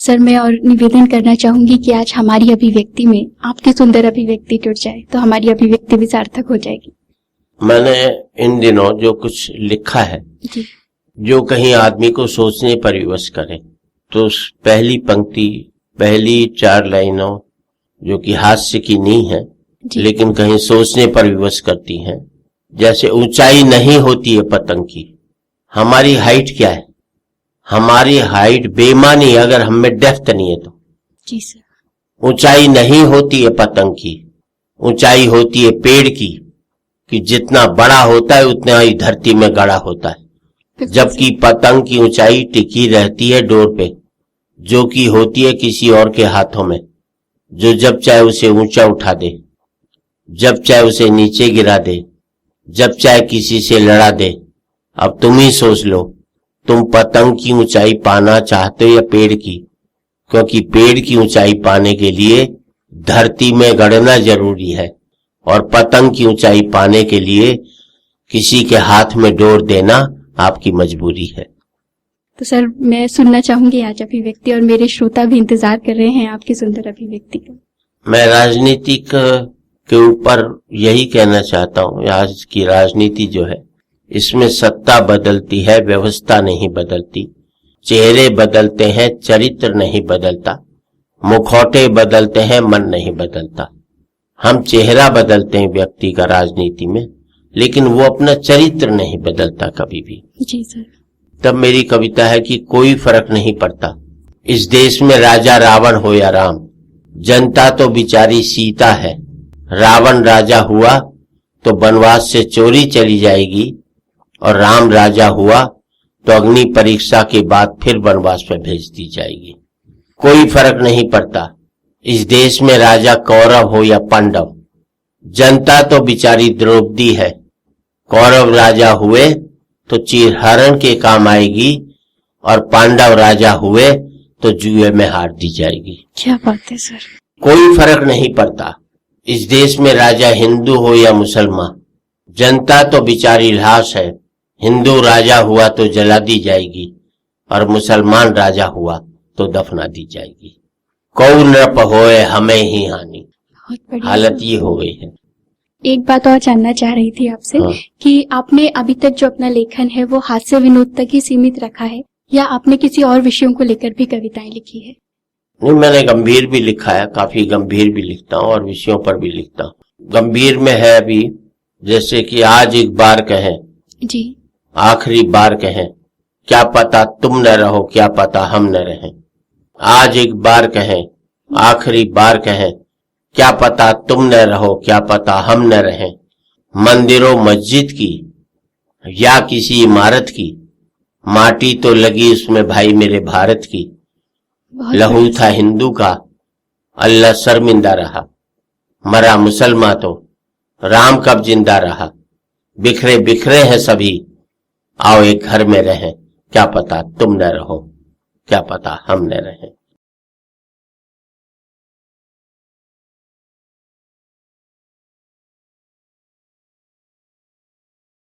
Sir मैं और निवेदन करना चाहूंगी कि आज हमारी अभिव्यक्ति में आपकी सुंदर अभिव्यक्ति जुड़ जाए तो हमारी अभिव्यक्ति भी सार्थक हो जाएगी। मैंने इन दिनों जो कुछ लिखा है जी। जो कहीं आदमी को सोचने पर विवश करे, तो पहली पंक्ति, पहली 4 लाइनों जो कि हास्य की नहीं है लेकिन कहीं सोचने पर विवश करती हैं। जैसे ऊंचाई नहीं होती है पतंग की, हमारी हाइट क्या है? हमारी हाइट बेमानी, अगर हम में डेप्थ नहीं है तो। जी सर। ऊंचाई नहीं होती है पतंग की, ऊंचाई होती है पेड़ की, कि जितना बड़ा होता है उतना ही धरती में गड़ा होता है। जबकि पतंग की ऊंचाई टिकी रहती है डोर पे, जो कि होती है किसी और के हाथों में, जो जब चाहे उसे ऊंचा उठा दे, जब चाहे उसे नीचे गिरा दे, जब चाहे किसी से लड़ा दे। अब तुम ही सोच लो, तुम पतंग की ऊंचाई पाना चाहते हो या पेड़ की? क्योंकि पेड़ की ऊंचाई पाने के लिए धरती में गड़ना जरूरी है और पतंग की ऊंचाई पाने के लिए किसी के हाथ में डोर देना आपकी मजबूरी है। तो सर मैं सुनना चाहूंगी आज अभिव्यक्ति, और मेरे श्रोता भी इंतजार कर रहे हैं आपकी सुंदर अभिव्यक्ति का। मैं राजनीतिक के ऊपर यही कहना चाहता हूँ, आज की राजनीति जो है इसमें सत्ता बदलती है, व्यवस्था नहीं बदलती। चेहरे बदलते हैं, चरित्र नहीं बदलता। मुखौटे बदलते हैं, मन नहीं बदलता। हम चेहरा बदलते हैं व्यक्ति का राजनीति में, लेकिन वो अपना चरित्र नहीं बदलता कभी भी। जी सर। तब मेरी कविता है कि कोई फर्क नहीं पड़ता इस देश में राजा रावण हो या राम, जनता तो बिचारी सीता है। रावण राजा हुआ तो वनवास से चोरी चली जाएगी, और राम राजा हुआ तो अग्नि परीक्षा के बाद फिर वनवास में भेज दी जाएगी। कोई फर्क नहीं पड़ता इस देश में राजा कौरव हो या पांडव, जनता तो बिचारी द्रौपदी है। कौरव राजा हुए तो चीरहरण के काम आएगी, और पांडव राजा हुए तो जुए में हार दी जाएगी। क्या बात है सर। कोई फर्क नहीं पड़ता इस देश में राजा हिंदू हो या मुसलमान, जनता तो बिचारी लाश है। हिंदू राजा हुआ तो जला दी जाएगी, और मुसलमान राजा हुआ तो दफना दी जाएगी। कौ नृप होए हमें ही हानि, हालत ये हो गई है। एक बात और जानना चाह रही थी आपसे। हाँ। कि आपने अभी तक जो अपना लेखन है वो हास्य विनोद तक ही सीमित रखा है, या आपने किसी और विषयों को लेकर भी कविताएं लिखी है? नहीं, मैंने गंभीर भी लिखा है, काफी गंभीर भी लिखता हूँ और विषयों पर भी लिखता हूँ। गंभीर में है अभी, जैसे कि आज एक बार कहें, जी, आखिरी बार कहें, क्या पता तुम न रहो, क्या पता हम न रहें। आज एक बार कहें, आखिरी बार कहें, क्या पता तुम न रहो, क्या पता हम न रहें। मंदिरों मस्जिद की या किसी इमारत की, माटी तो लगी उसमें भाई मेरे भारत की। लहू था हिंदू का, अल्लाह शर्मिंदा रहा। मरा मुसलमान तो राम कब जिंदा रहा। बिखरे बिखरे हैं सभी, आओ एक घर में रहें। क्या पता तुम न रहो, क्या पता हम न रहें।